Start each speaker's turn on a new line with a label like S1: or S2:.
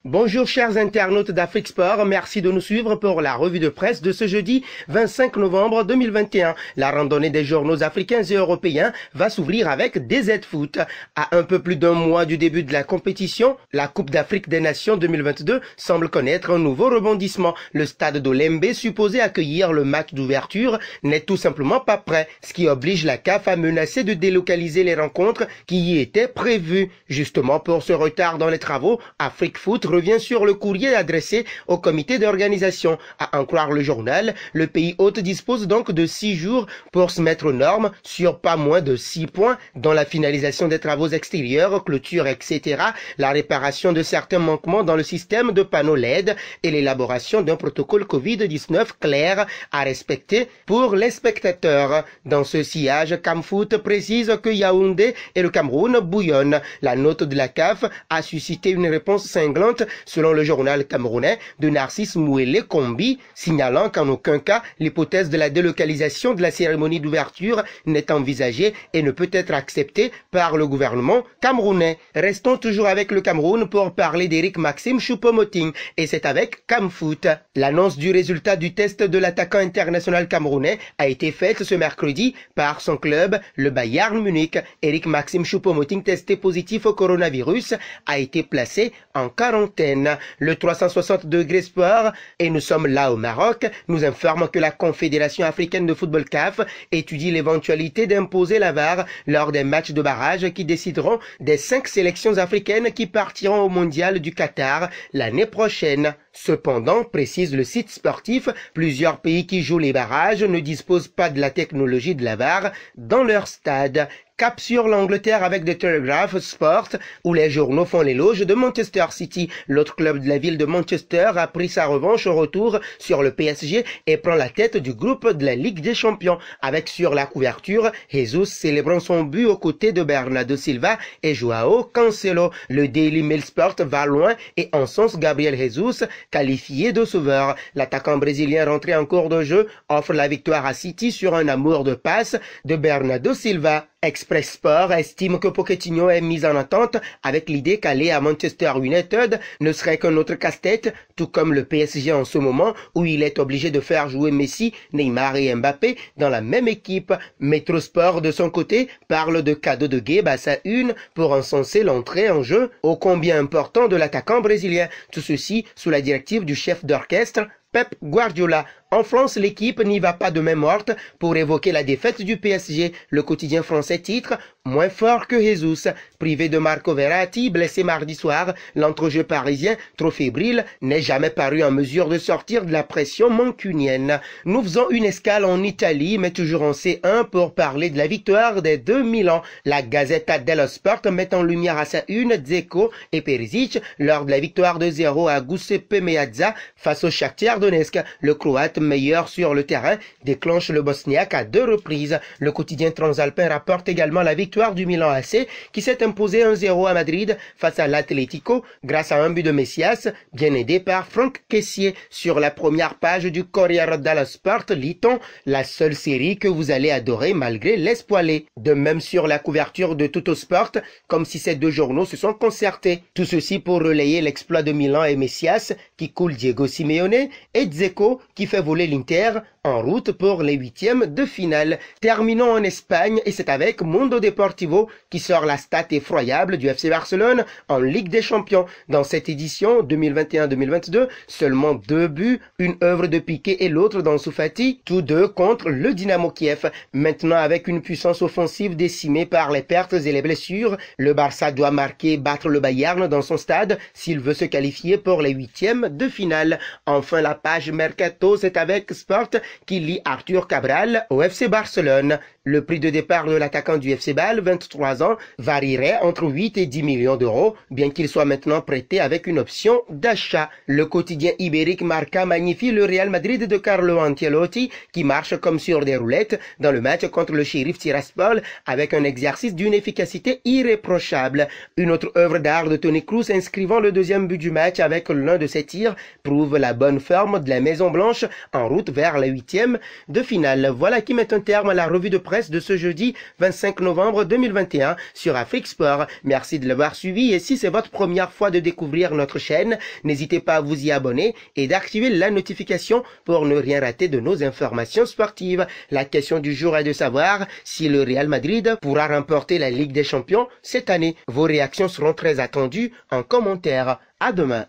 S1: Bonjour chers internautes d'Afrique Sport, merci de nous suivre pour la revue de presse de ce jeudi 25 novembre 2021. La randonnée des journaux africains et européens va s'ouvrir avec DZ Foot. À un peu plus d'un mois du début de la compétition, la Coupe d'Afrique des Nations 2022 semble connaître un nouveau rebondissement. Le stade d'Olembe, supposé accueillir le match d'ouverture, n'est tout simplement pas prêt, ce qui oblige la CAF à menacer de délocaliser les rencontres qui y étaient prévues. Justement pour ce retard dans les travaux, Afrique Foot revient sur le courrier adressé au comité d'organisation. À en croire le journal, le pays hôte dispose donc de 6 jours pour se mettre aux normes sur pas moins de 6 points, dont la finalisation des travaux extérieurs, clôture, etc., la réparation de certains manquements dans le système de panneaux LED et l'élaboration d'un protocole Covid-19 clair à respecter pour les spectateurs. Dans ce sillage, Camfoot précise que Yaoundé et le Cameroun bouillonnent. La note de la CAF a suscité une réponse cinglante selon le journal camerounais de Narcisse Mouélé Kombi, signalant qu'en aucun cas l'hypothèse de la délocalisation de la cérémonie d'ouverture n'est envisagée et ne peut être acceptée par le gouvernement camerounais. Restons toujours avec le Cameroun pour parler d'Eric Maxime Choupo-Moting, et c'est avec Camfoot. L'annonce du résultat du test de l'attaquant international camerounais a été faite ce mercredi par son club, le Bayern Munich. Eric Maxime Choupo-Moting, testé positif au coronavirus, a été placé en quarantaine. Le 360 degrés sport, et nous sommes là au Maroc, nous informe que la Confédération africaine de football CAF étudie l'éventualité d'imposer la VAR lors des matchs de barrage qui décideront des 5 sélections africaines qui partiront au mondial du Qatar l'année prochaine. Cependant, précise le site sportif, plusieurs pays qui jouent les barrages ne disposent pas de la technologie de la VAR dans leur stade. Cap sur l'Angleterre avec The Telegraph Sport, où les journaux font l'éloge de Manchester City. L'autre club de la ville de Manchester a pris sa revanche au retour sur le PSG et prend la tête du groupe de la Ligue des Champions, avec sur la couverture Jesus célébrant son but aux côtés de Bernardo Silva et Joao Cancelo. Le Daily Mail Sport va loin et encense Gabriel Jesus, qualifié de sauveur. L'attaquant brésilien rentré en cours de jeu offre la victoire à City sur un amour de passe de Bernardo Silva. Express Sport estime que Pochettino est mis en attente avec l'idée qu'aller à Manchester United ne serait qu'un autre casse-tête, tout comme le PSG en ce moment où il est obligé de faire jouer Messi, Neymar et Mbappé dans la même équipe. Metro Sport de son côté parle de cadeau de guêpe à sa une pour encenser l'entrée en jeu ô combien important de l'attaquant brésilien. Tout ceci sous la directive du chef d'orchestre Pep Guardiola. En France, l'équipe n'y va pas de main morte pour évoquer la défaite du PSG. Le quotidien français titre « Moins fort que Jesus ». Privé de Marco Verratti, blessé mardi soir, l'entrejeu parisien, trop fébrile, n'est jamais paru en mesure de sortir de la pression mancunienne. Nous faisons une escale en Italie, mais toujours en C1 pour parler de la victoire des deux Milan. La Gazzetta dello Sport met en lumière à sa une Dzeko et Perisic lors de la victoire de 0 à Giuseppe Meazza face au Shakhtar Donetsk. Le Croate, meilleur sur le terrain, déclenche le Bosniaque à 2 reprises. Le quotidien transalpin rapporte également la victoire du Milan AC qui s'est imposé 1-0 à Madrid face à l'Atlético grâce à un but de Messias, bien aidé par Franck Kessié. Sur la première page du Corriere dello Sport, lit-on « La seule série que vous allez adorer malgré les spoilés ». De même sur la couverture de Tuttosport, comme si ces deux journaux se sont concertés. Tout ceci pour relayer l'exploit de Milan et Messias qui coule Diego Simeone et Dzeko qui fait voler l'Inter en route pour les 8e de finale. Terminons en Espagne et c'est avec Mundo Deportivo qui sort la stat effroyable du FC Barcelone en Ligue des Champions. Dans cette édition 2021-2022, seulement 2 buts, une œuvre de Piqué et l'autre d'Ansu Fati, tous deux contre le Dynamo Kiev. Maintenant avec une puissance offensive décimée par les pertes et les blessures, le Barça doit marquer et battre le Bayern dans son stade s'il veut se qualifier pour les 8e de finale. Enfin la page Mercato, c'est avec Sport qui lie Arthur Cabral au FC Barcelone. Le prix de départ de l'attaquant du FC Bâle, 23 ans, varierait entre 8 et 10 millions d'euros, bien qu'il soit maintenant prêté avec une option d'achat. Le quotidien ibérique Marca magnifie le Real Madrid de Carlo Ancelotti, qui marche comme sur des roulettes dans le match contre le Sheriff Tiraspol, avec un exercice d'une efficacité irréprochable. Une autre œuvre d'art de Toni Kroos inscrivant le 2e but du match avec l'un de ses tirs prouve la bonne forme de la Maison Blanche en route vers la 8e de finale. Voilà qui met un terme à la revue de presse presse de ce jeudi 25 novembre 2021 sur Afrique Sport. Merci de l'avoir suivi et si c'est votre première fois de découvrir notre chaîne, n'hésitez pas à vous y abonner et d'activer la notification pour ne rien rater de nos informations sportives. La question du jour est de savoir si le Real Madrid pourra remporter la Ligue des Champions cette année. Vos réactions seront très attendues en commentaire. À demain.